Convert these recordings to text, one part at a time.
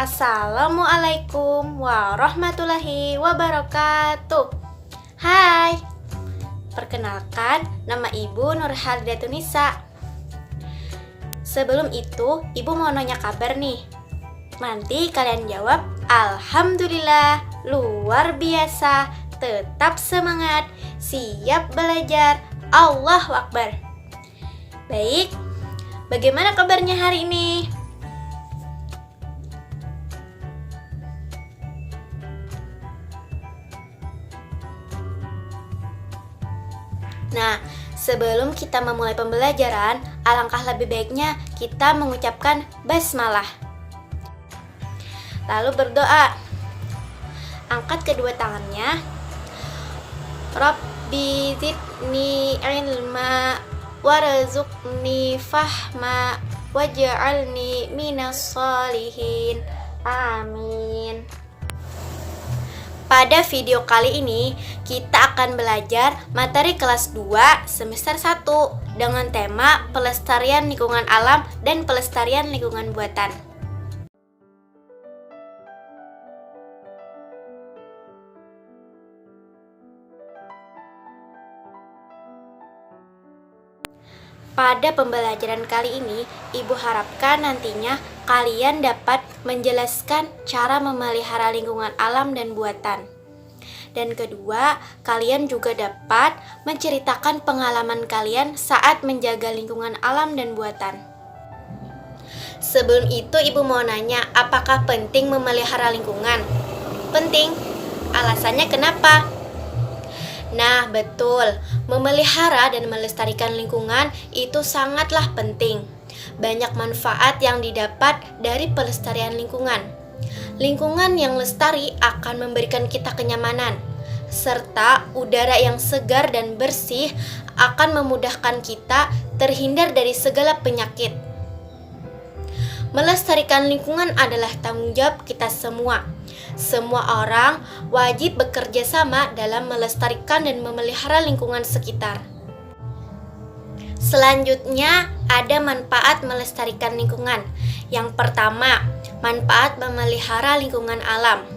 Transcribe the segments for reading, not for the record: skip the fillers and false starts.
Assalamualaikum warahmatullahi wabarakatuh. Hai, perkenalkan nama Ibu Nurhardiatunisa. Sebelum itu, Ibu mau nanya kabar nih. Nanti kalian jawab, Alhamdulillah, luar biasa, tetap semangat, siap belajar, Allahu Akbar. Baik, bagaimana kabarnya hari ini? Nah, sebelum kita memulai pembelajaran, alangkah lebih baiknya kita mengucapkan basmalah. Lalu berdoa. Angkat kedua tangannya. Rabbi zidni ilma warzuqni fahma waj'alni minas sholihin. Amin. Pada video kali ini, kita akan belajar materi kelas 2 semester 1 dengan tema pelestarian lingkungan alam dan pelestarian lingkungan buatan. Pada pembelajaran kali ini, Ibu harapkan nantinya kalian dapat menjelaskan cara memelihara lingkungan alam dan buatan. Dan kedua, kalian juga dapat menceritakan pengalaman kalian saat menjaga lingkungan alam dan buatan. Sebelum itu, Ibu mau nanya, apakah penting memelihara lingkungan? Penting. Alasannya kenapa? Nah, betul. Memelihara dan melestarikan lingkungan itu sangatlah penting. Banyak manfaat yang didapat dari pelestarian lingkungan. Lingkungan yang lestari akan memberikan kita kenyamanan, serta udara yang segar dan bersih akan memudahkan kita terhindar dari segala penyakit. Melestarikan lingkungan adalah tanggung jawab kita semua. Semua orang wajib bekerja sama dalam melestarikan dan memelihara lingkungan sekitar. Selanjutnya, ada manfaat melestarikan lingkungan. Yang pertama, manfaat memelihara lingkungan alam.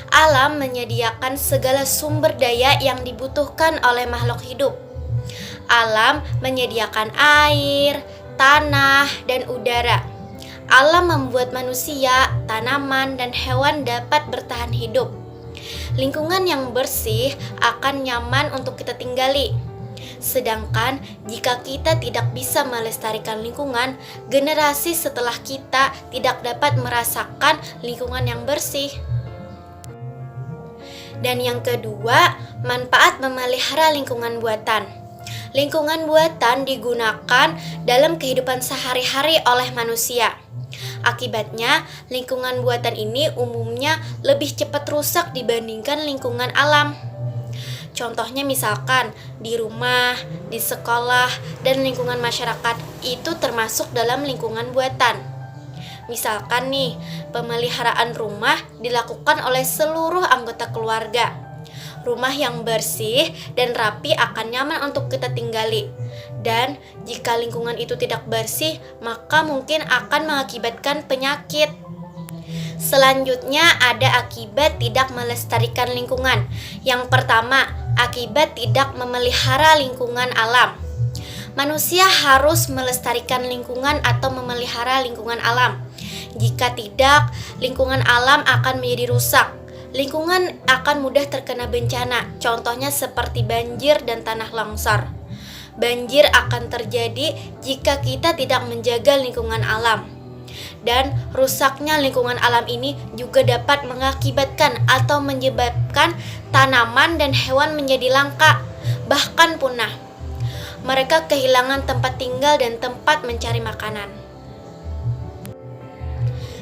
Alam menyediakan segala sumber daya yang dibutuhkan oleh makhluk hidup. Alam menyediakan air, tanah, dan udara. Alam membuat manusia, tanaman, dan hewan dapat bertahan hidup. Lingkungan yang bersih akan nyaman untuk kita tinggali. Sedangkan jika kita tidak bisa melestarikan lingkungan, generasi setelah kita tidak dapat merasakan lingkungan yang bersih. Dan yang kedua, manfaat memelihara lingkungan buatan. Lingkungan buatan digunakan dalam kehidupan sehari-hari oleh manusia. Akibatnya, lingkungan buatan ini umumnya lebih cepat rusak dibandingkan lingkungan alam. Contohnya misalkan di rumah, di sekolah, dan lingkungan masyarakat itu termasuk dalam lingkungan buatan. Misalkan nih, pemeliharaan rumah dilakukan oleh seluruh anggota keluarga. Rumah yang bersih dan rapi akan nyaman untuk kita tinggali. Dan jika lingkungan itu tidak bersih, maka mungkin akan mengakibatkan penyakit. Selanjutnya ada akibat tidak melestarikan lingkungan. Yang pertama, akibat tidak memelihara lingkungan alam. Manusia harus melestarikan lingkungan atau memelihara lingkungan alam. Jika tidak, lingkungan alam akan menjadi rusak. Lingkungan akan mudah terkena bencana, contohnya seperti banjir dan tanah longsor. Banjir akan terjadi jika kita tidak menjaga lingkungan alam. Dan rusaknya lingkungan alam ini juga dapat mengakibatkan atau menyebabkan tanaman dan hewan menjadi langka, bahkan punah. Mereka kehilangan tempat tinggal dan tempat mencari makanan.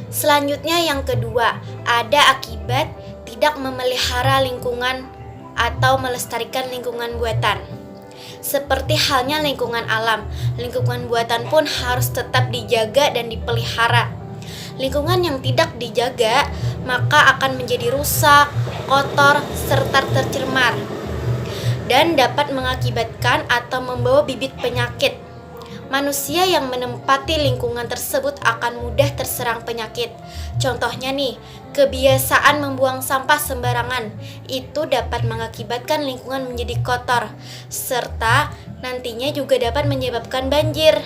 Selanjutnya yang kedua, ada akibat tidak memelihara lingkungan atau melestarikan lingkungan buatan. Seperti halnya lingkungan alam, lingkungan buatan pun harus tetap dijaga dan dipelihara. Lingkungan yang tidak dijaga maka akan menjadi rusak, kotor, serta tercemar dan dapat mengakibatkan atau membawa bibit penyakit. manusia yang menempati lingkungan tersebut akan mudah terserang penyakit. Contohnya nih, kebiasaan membuang sampah sembarangan itu dapat mengakibatkan lingkungan menjadi kotor, serta nantinya juga dapat menyebabkan banjir.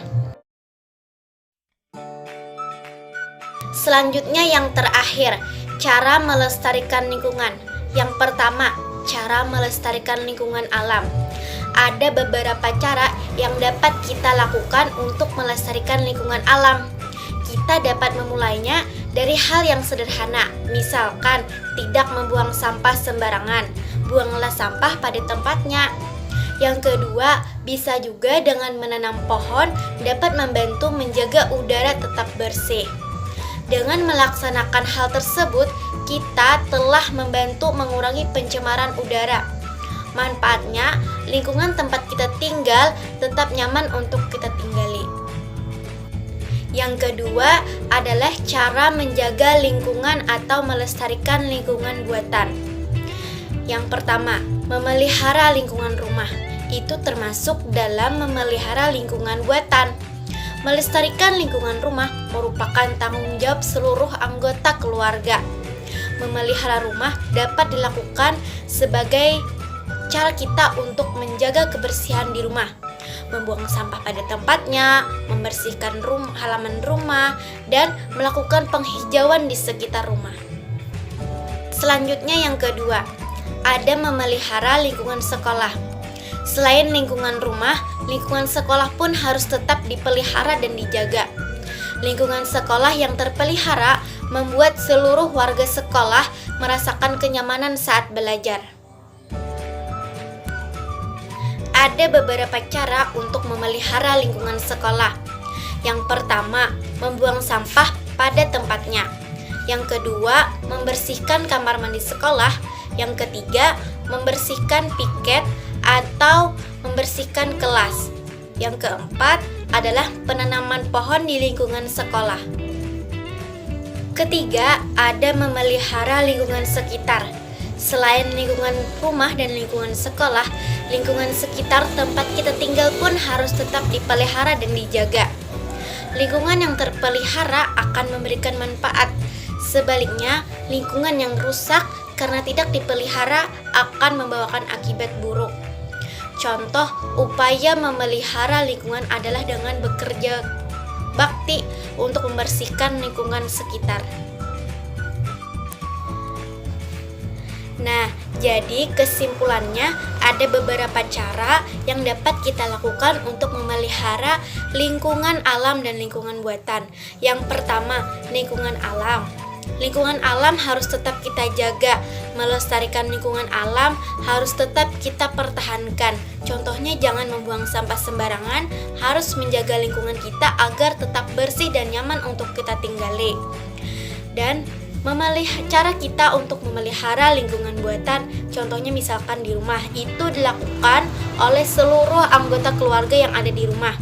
Selanjutnya yang terakhir, cara melestarikan lingkungan. Yang pertama, cara melestarikan lingkungan alam. Ada beberapa cara yang dapat kita lakukan untuk melestarikan lingkungan alam. Kita dapat memulainya dari hal yang sederhana, misalkan tidak membuang sampah sembarangan, buanglah sampah pada tempatnya. Yang kedua, bisa juga dengan menanam pohon dapat membantu menjaga udara tetap bersih. Dengan melaksanakan hal tersebut, kita telah membantu mengurangi pencemaran udara. Manfaatnya, lingkungan tempat kita tinggal tetap nyaman untuk kita tinggali. Yang kedua adalah cara menjaga lingkungan atau melestarikan lingkungan buatan. Yang pertama, memelihara lingkungan rumah. Itu termasuk dalam memelihara lingkungan buatan. Melestarikan lingkungan rumah merupakan tanggung jawab seluruh anggota keluarga. Memelihara rumah dapat dilakukan sebagai cara kita untuk menjaga kebersihan di rumah, membuang sampah pada tempatnya, membersihkan halaman rumah, dan melakukan penghijauan di sekitar rumah. Selanjutnya yang kedua, ada memelihara lingkungan sekolah. Selain lingkungan rumah, lingkungan sekolah pun harus tetap dipelihara dan dijaga. Lingkungan sekolah yang terpelihara membuat seluruh warga sekolah merasakan kenyamanan saat belajar. Ada beberapa cara untuk memelihara lingkungan sekolah. Yang pertama, membuang sampah pada tempatnya. Yang kedua, membersihkan kamar mandi sekolah. Yang ketiga, membersihkan piket atau membersihkan kelas. Yang keempat adalah penanaman pohon di lingkungan sekolah. Ketiga, ada memelihara lingkungan sekitar. Selain lingkungan rumah dan lingkungan sekolah, lingkungan sekitar tempat kita tinggal pun harus tetap dipelihara dan dijaga. Lingkungan yang terpelihara akan memberikan manfaat. Sebaliknya, lingkungan yang rusak karena tidak dipelihara akan membawakan akibat buruk. Contoh upaya memelihara lingkungan adalah dengan bekerja bakti untuk membersihkan lingkungan sekitar. Nah, jadi kesimpulannya ada beberapa cara yang dapat kita lakukan untuk memelihara lingkungan alam dan lingkungan buatan. Yang pertama, lingkungan alam. Lingkungan alam harus tetap kita jaga. Melestarikan lingkungan alam harus tetap kita pertahankan. Contohnya jangan membuang sampah sembarangan, harus menjaga lingkungan kita agar tetap bersih dan nyaman untuk kita tinggali. Dan cara kita untuk memelihara lingkungan buatan, contohnya misalkan di rumah, itu dilakukan oleh seluruh anggota keluarga yang ada di rumah.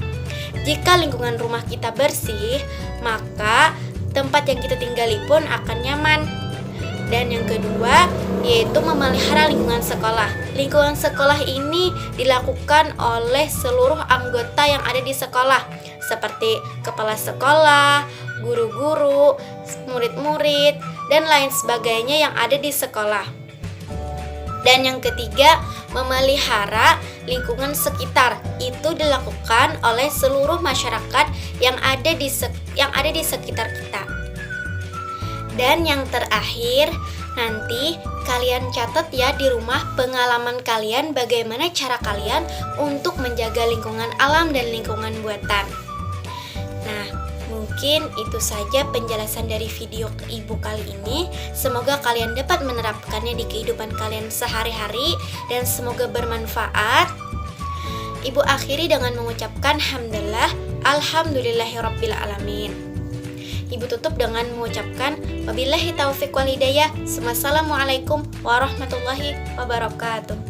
Jika lingkungan rumah kita bersih, maka tempat yang kita tinggali pun akan nyaman. Dan yang kedua, yaitu memelihara lingkungan sekolah. Lingkungan sekolah ini dilakukan oleh seluruh anggota yang ada di sekolah, seperti kepala sekolah, guru-guru, murid-murid, dan lain sebagainya yang ada di sekolah. Dan yang ketiga, memelihara lingkungan sekitar. Itu dilakukan oleh seluruh masyarakat yang ada di sekitar kita. Dan yang terakhir, nanti kalian catat ya di rumah pengalaman kalian bagaimana cara kalian untuk menjaga lingkungan alam dan lingkungan buatan. Nah, mungkin itu saja penjelasan dari video ibu kali ini. Semoga kalian dapat menerapkannya di kehidupan kalian sehari-hari dan semoga bermanfaat. Ibu akhiri dengan mengucapkan hamdalah, alhamdulillahirabbil alamin. Ibu tutup dengan mengucapkan wabillahi taufiq wal hidayah. Wassalamualaikum warahmatullahi wabarakatuh.